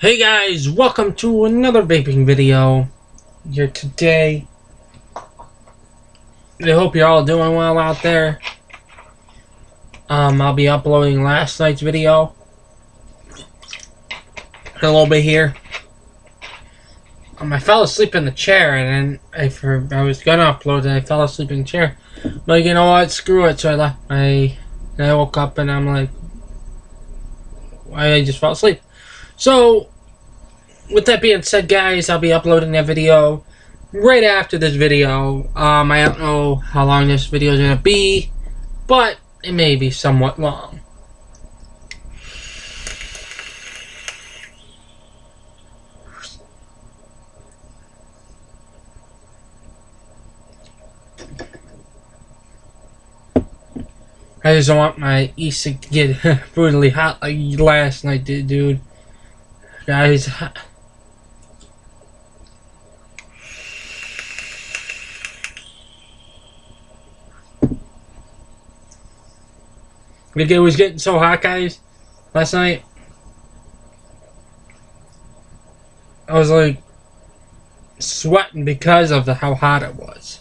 Hey guys, welcome to another vaping video here today. I hope you're all doing well out there. I'll be uploading last night's video in a little bit here. I fell asleep in the chair and then I was gonna upload and I fell asleep in the chair. But you know what? Screw it. So I left. I woke up and I'm like, why I just fell asleep. So with that being said, guys, I'll be uploading that video right after this video. I don't know how long this video is going to be, but it may be somewhat long. I just don't want my e-cig to get brutally hot like last night did, dude. Guys, it was getting so hot, guys, last night. I was like sweating because of how hot it was.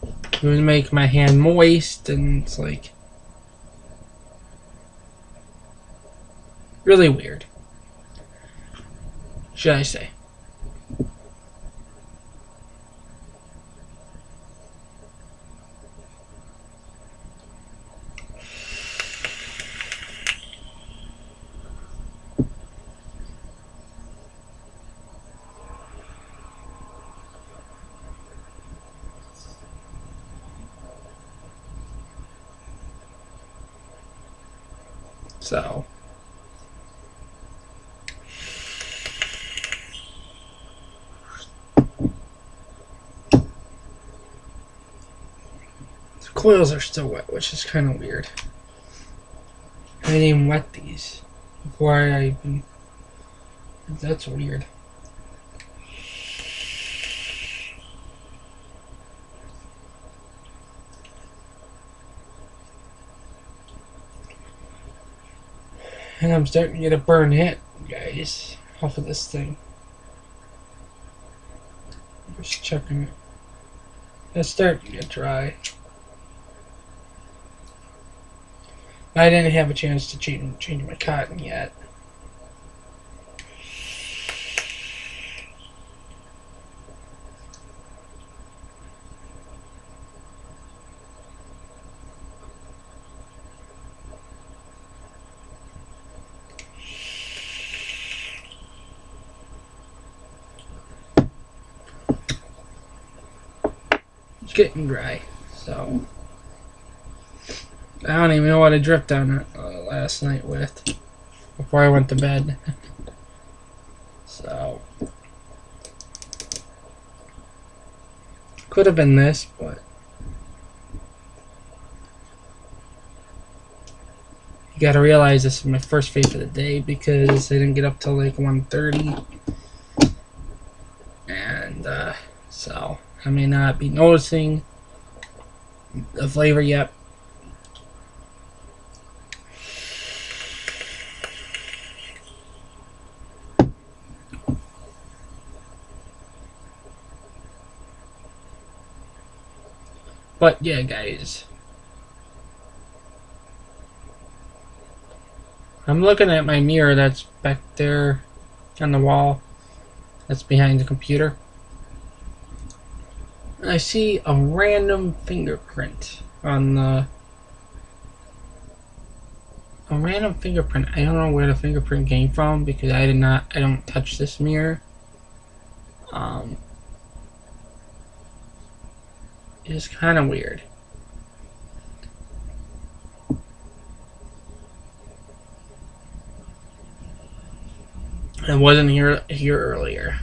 It would make my hand moist, and it's like really weird, should I say. So the coils are still wet, which is kind of weird. I didn't even wet these before I even. That's weird. And I'm starting to get a burn hit, guys, off of this thing. Just checking it. It's starting to get dry. I didn't have a chance to change my cotton yet. It's getting dry, so I don't even know what I dripped on last night with before I went to bed. So could have been this, but you gotta realize this is my first vape of the day because I didn't get up till like 1:30, and so I may not be noticing the flavor yet. But yeah, guys, I'm looking at my mirror that's back there on the wall that's behind the computer. I see a random fingerprint on the... A random fingerprint. I don't know where the fingerprint came from because I don't touch this mirror. It's kind of weird. It wasn't here earlier.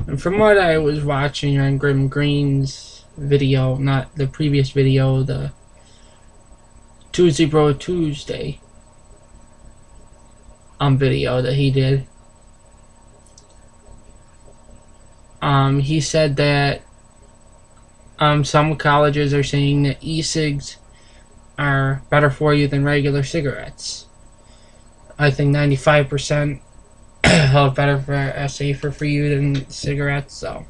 And from what I was watching on Grim Green's video, not the previous video, the Tuesday Bro Tuesday, video that he did. He said that some colleges are saying that e-cigs are better for you than regular cigarettes. I think 95% are safer for you than cigarettes. So,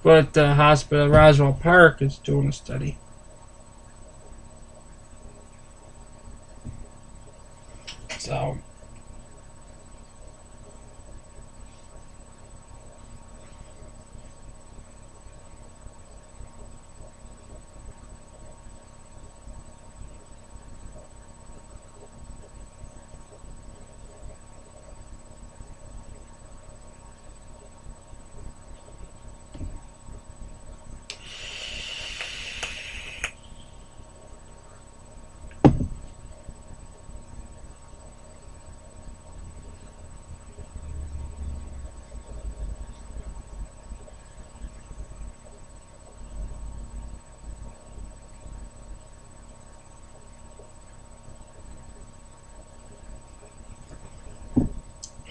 but the hospital, Roswell Park, is doing a study. So,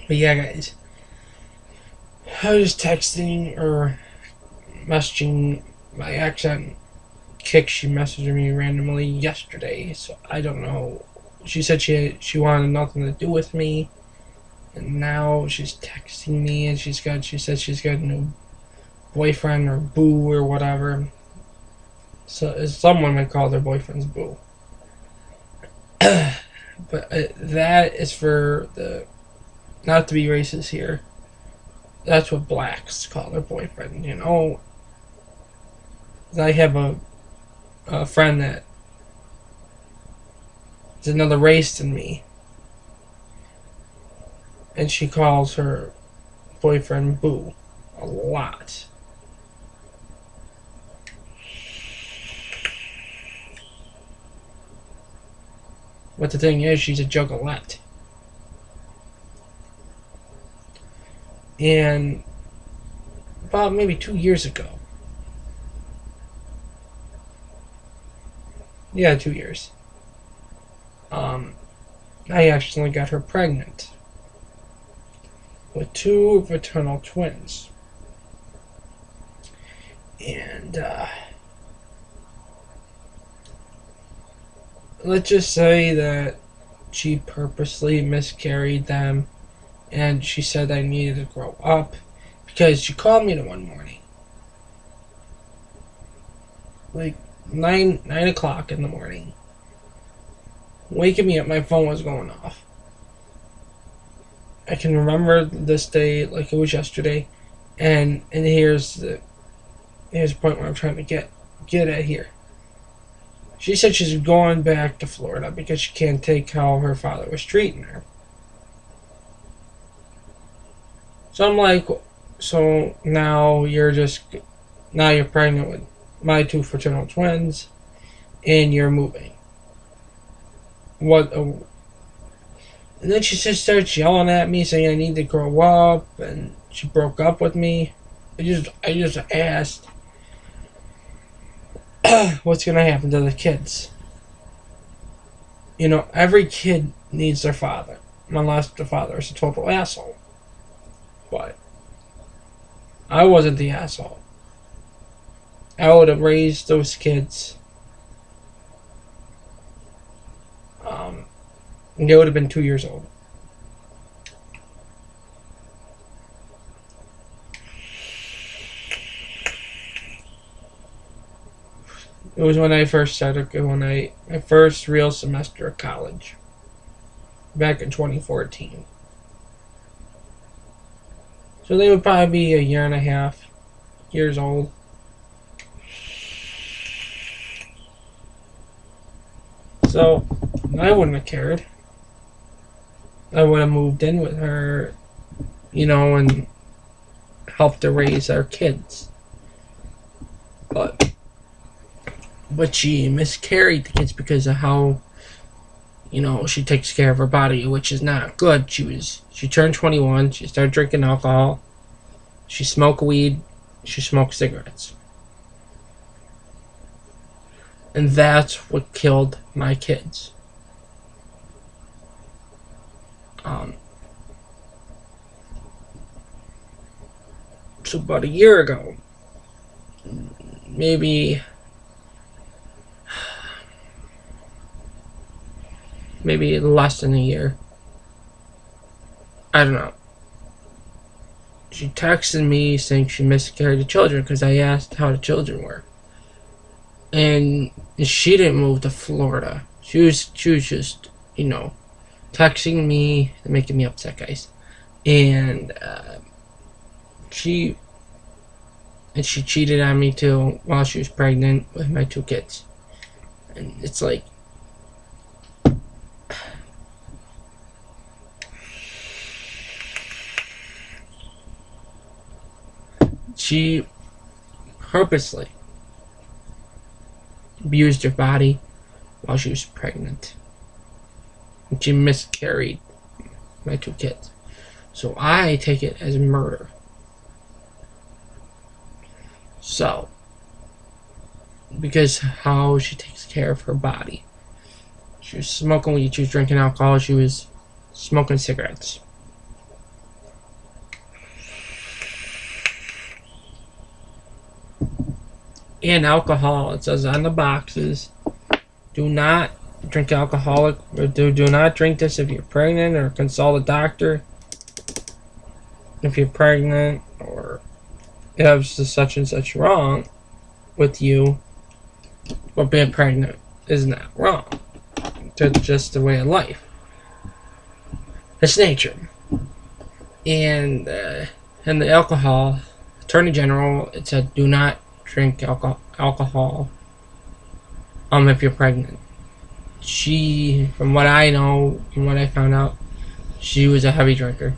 but yeah, guys, I was texting or messaging my ex on Kick. She messaged me randomly yesterday, so I don't know. She said she wanted nothing to do with me, and now she's texting me, and she said she's got a new boyfriend or boo or whatever. So some women call their boyfriends boo, but that is for the, not to be racist here. That's what blacks call their boyfriend. You know, I have a friend that is another race than me, and she calls her boyfriend boo a lot. But the thing is, she's a juggalette. And about maybe 2 years ago, yeah, 2 years, I accidentally got her pregnant with 2 fraternal twins. And let's just say that she purposely miscarried them, and she said I needed to grow up, because she called me one morning, like 9 o'clock in the morning, waking me up. My phone was going off. I can remember this day like it was yesterday, and here's the point where I'm trying to get at here. She said she's going back to Florida because she can't take how her father was treating her. So I'm like, so now you're pregnant with my 2 fraternal twins, and you're moving. And then she just starts yelling at me, saying I need to grow up, and she broke up with me. I just asked, what's gonna happen to the kids? You know, every kid needs their father, unless the father is a total asshole. But I wasn't the asshole. I would have raised those kids. They would have been 2 years old. It was when I first started, my first real semester of college, back in 2014. So they would probably be 1.5 years old. So I wouldn't have cared. I would have moved in with her, you know, and helped to raise our kids. But she miscarried the kids because of how, you know, she takes care of her body, which is not good. She turned 21, she started drinking alcohol, she smoked weed, she smoked cigarettes. And that's what killed my kids. So about a year ago, maybe less than a year, I don't know, she texted me saying she miscarried the children because I asked how the children were. And she didn't move to Florida. She was just, texting me and making me upset, guys. And she cheated on me too while she was pregnant with my 2 kids. And it's like, she purposely abused her body while she was pregnant. And she miscarried my 2 kids. So I take it as murder. So, because how she takes care of her body. She was smoking weed, she was drinking alcohol, she was smoking cigarettes. And alcohol, it says on the boxes, do not drink alcoholic, or do not drink this if you're pregnant, or consult a doctor if you're pregnant, or you have such and such wrong with you. But being pregnant is not wrong. It's just the way of life. It's nature. And the alcohol, Attorney General, it said do not drink alcohol if you're pregnant. She, from what I know, from what I found out, she was a heavy drinker.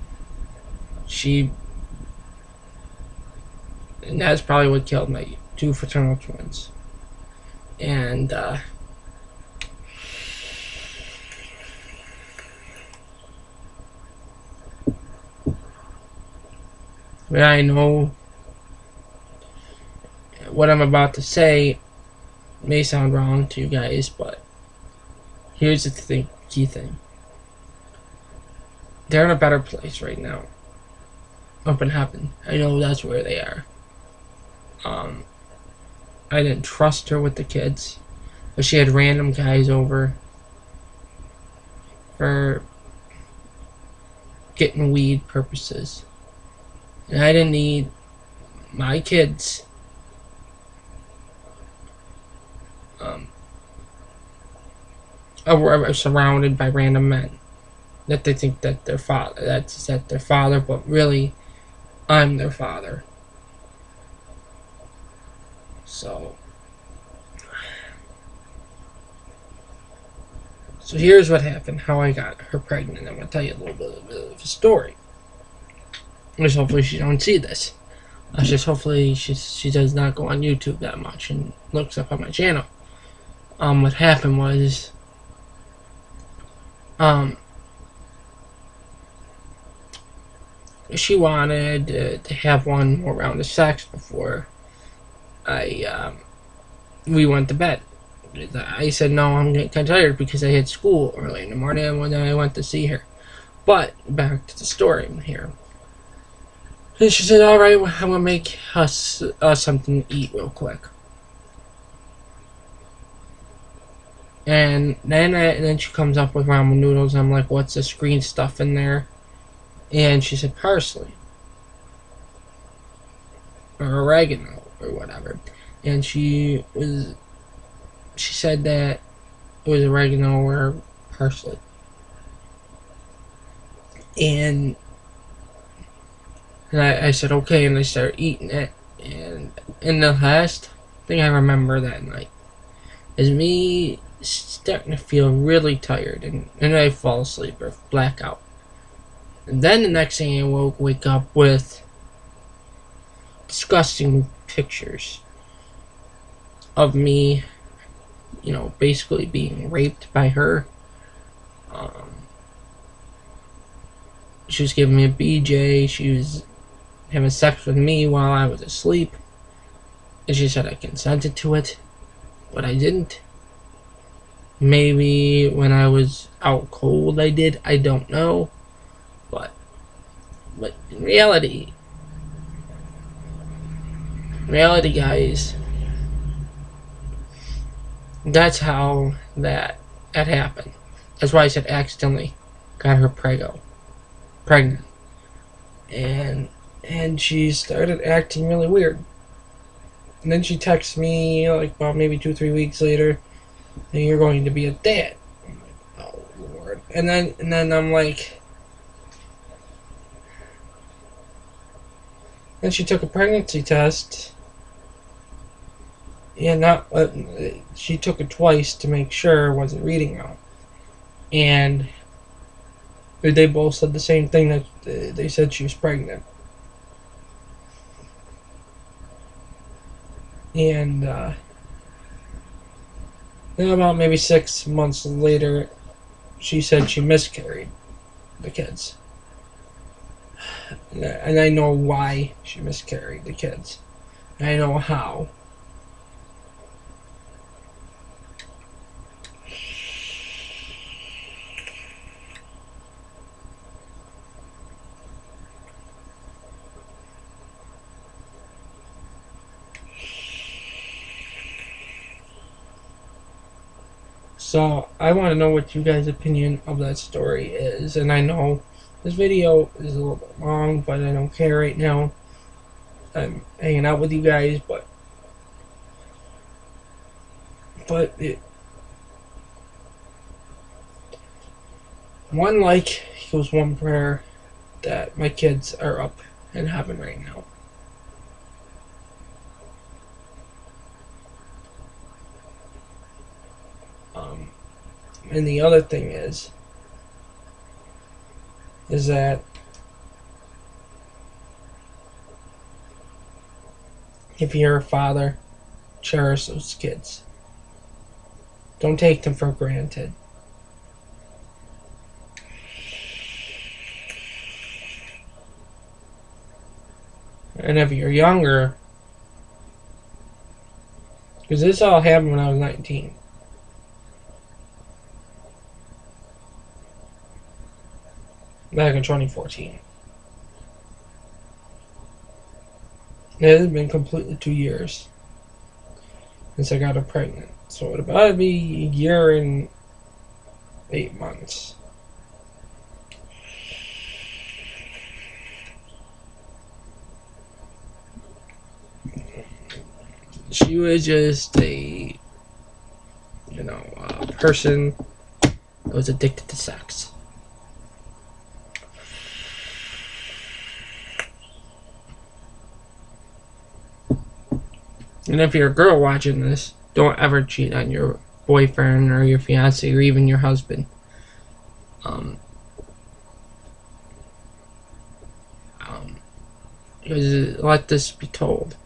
And that's probably what killed my 2 fraternal twins. And I know what I'm about to say may sound wrong to you guys, but here's the key thing. They're in a better place right now. Up in heaven. I know that's where they are. I didn't trust her with the kids, but she had random guys over for getting weed purposes. And I didn't need my kids are surrounded by random men that they think that their father, but really I'm their father. So here's what happened, how I got her pregnant. I'm going to tell you a little bit of a story. Just hopefully she don't see this. Just hopefully she does not go on YouTube that much and looks up on my channel. What happened was, she wanted to have one more round of sex before we went to bed. I said no, I'm getting kind of tired because I had school early in the morning when I went to see her. But back to the story here. And she said, "All right, well, I'm gonna make us something to eat real quick." And then she comes up with ramen noodles. I'm like, "What's this green stuff in there?" And she said parsley or oregano or whatever. And she said that it was oregano or parsley. And I said okay, and I started eating it. And the last thing I remember that night is me starting to feel really tired, and I fall asleep or black out. And then the next thing I wake up with disgusting pictures of me, basically being raped by her. She was giving me a BJ. She was having sex with me while I was asleep. And she said I consented to it, but I didn't. Maybe when I was out cold I did. I don't know. But in reality guys, that's how that happened. That's why I said accidentally got her pregnant. And she started acting really weird. And then she texts me like about maybe 2-3 weeks later, and you're going to be a dad. I'm like, oh Lord. And then I'm like, then she took a pregnancy test. And not she took it twice to make sure it wasn't reading wrong. And they both said the same thing, that they said she was pregnant. And then about maybe 6 months later, she said she miscarried the kids. And I know why she miscarried the kids. And I know how. So I want to know what you guys' opinion of that story is. And I know this video is a little bit long, but I don't care right now. I'm hanging out with you guys, but one like equals one prayer that my kids are up in heaven right now. And the other thing is that if you're a father, cherish those kids. Don't take them for granted. And if you're younger, because this all happened when I was 19. Back in 2014. It has been completely 2 years since I got her pregnant. So it'll about be a year and 8 months. She was just a person that was addicted to sex. And if you're a girl watching this, don't ever cheat on your boyfriend or your fiance or even your husband. Because let this be told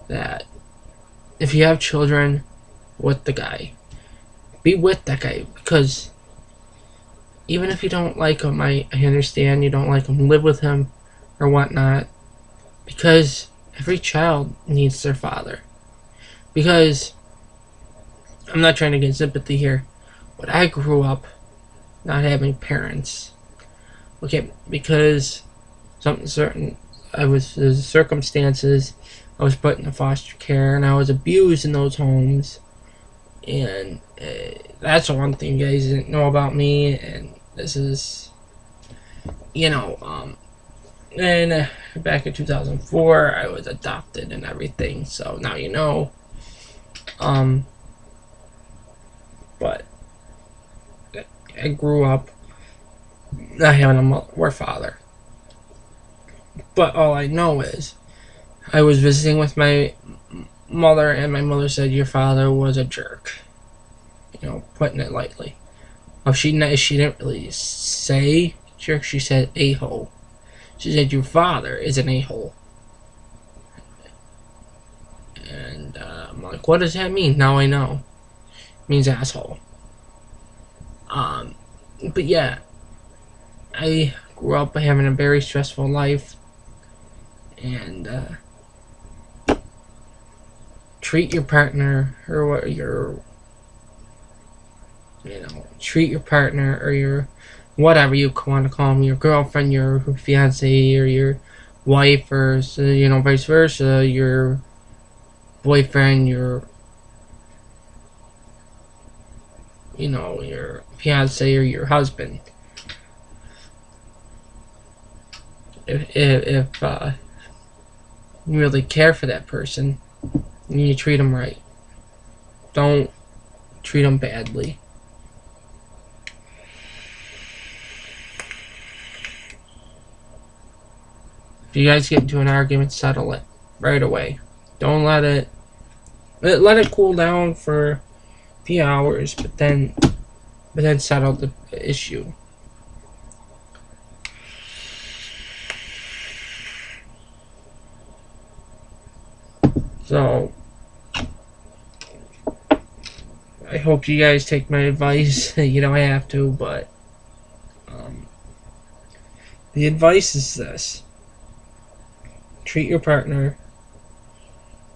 that if you have children with the guy, be with that guy, because even if you don't like him, I understand you don't like him, live with him or whatnot, because every child needs their father. Because I'm not trying to get sympathy here, but I grew up not having parents. Okay, because something certain, there's circumstances, I was put in foster care and I was abused in those homes. And that's the one thing you guys didn't know about me. And this is, and back in 2004, I was adopted and everything. So now you know. But I grew up not having a mother or father. But all I know is I was visiting with my mother, and my mother said your father was a jerk. Putting it lightly. She didn't really say jerk. She said a-hole. She said your father is an a-hole. And I'm like, what does that mean? Now I know. It means asshole. But yeah, I grew up having a very stressful life, and treat your partner or treat your partner or your whatever you want to call them, your girlfriend, your fiance, or your wife, or vice versa, your boyfriend, your fiance or your husband. If you really care for that person, you treat them right. Don't treat them badly. If you guys get into an argument, settle it right away. Don't let it cool down for a few hours, but then settle the issue. So I hope you guys take my advice. You don't have to, but the advice is this: treat your partner,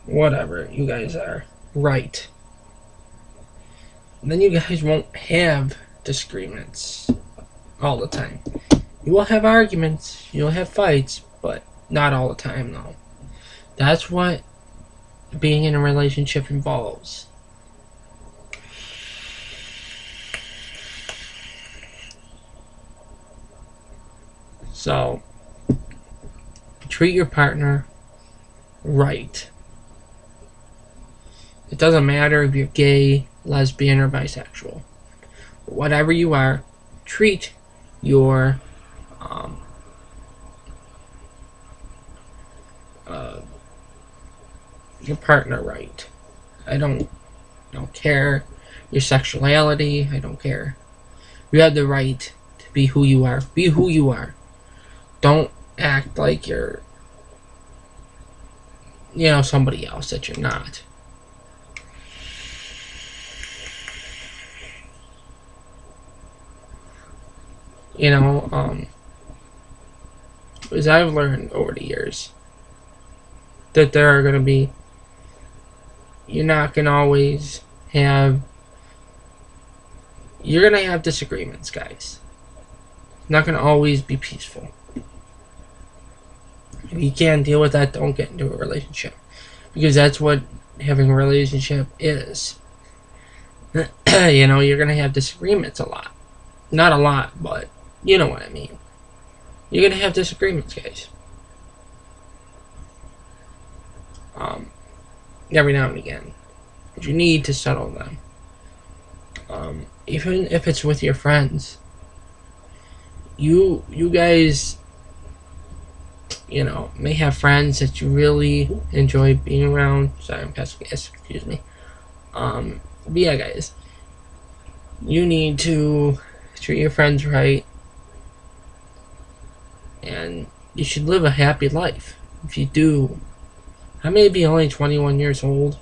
whatever you guys are, right. And then you guys won't have disagreements all the time. You will have arguments, you'll have fights, but not all the time, though. That's what being in a relationship involves. So, treat your partner right. It doesn't matter if you're gay, lesbian, or bisexual. Whatever you are, treat your partner right. I don't care your sexuality. I don't care. You have the right to be who you are. Be who you are. Don't act like you're somebody else that you're not. As I've learned over the years, that there are going to be, you're going to have disagreements, guys. It's not going to always be peaceful. If you can't deal with that, don't get into a relationship. Because that's what having a relationship is. You're going to have disagreements a lot. Not a lot, but you know what I mean. You're going to have disagreements, guys. Every now and again. But you need to settle them. Even if it's with your friends. You guys, may have friends that you really enjoy being around. Sorry, I'm passing gas, excuse me. But yeah, guys. You need to treat your friends right. And you should live a happy life. If you do, I may be only 21 years old,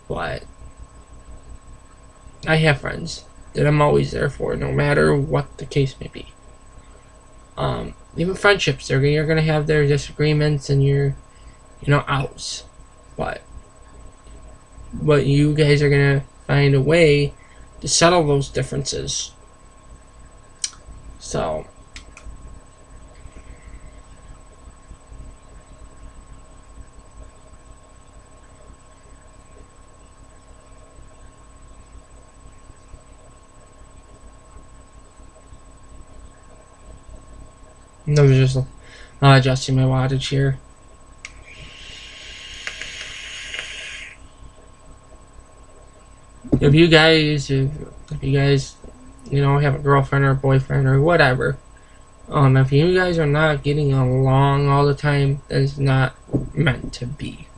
but I have friends that I'm always there for, no matter what the case may be. Even friendships, you're going to have their disagreements and your, outs. But you guys are going to find a way to settle those differences. So, I was just adjusting my wattage here. If you guys, have a girlfriend or a boyfriend or whatever, if you guys are not getting along all the time, that is not meant to be.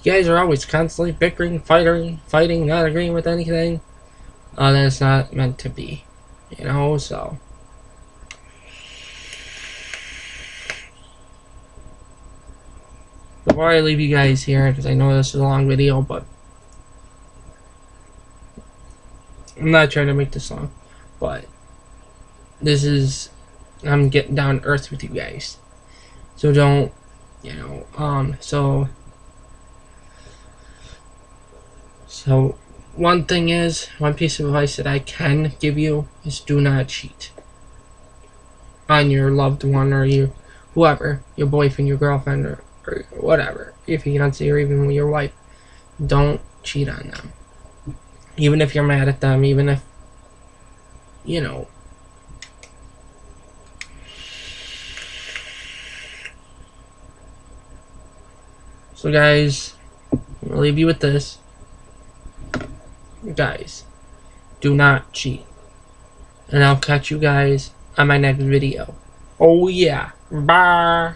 You guys are always constantly bickering, fighting, not agreeing with anything. Then it's not meant to be. So. Before I leave you guys here, because I know this is a long video, but I'm not trying to make this long, but I'm getting down to earth with you guys. So don't, so one piece of advice that I can give you is do not cheat on your loved one or whoever, your boyfriend, your girlfriend, or whatever, your fiance, or even your wife. Don't cheat on them. Even if you're mad at them, even if, you know. So guys, I'll leave you with this. Guys, do not cheat. And I'll catch you guys on my next video. Oh yeah. Bye.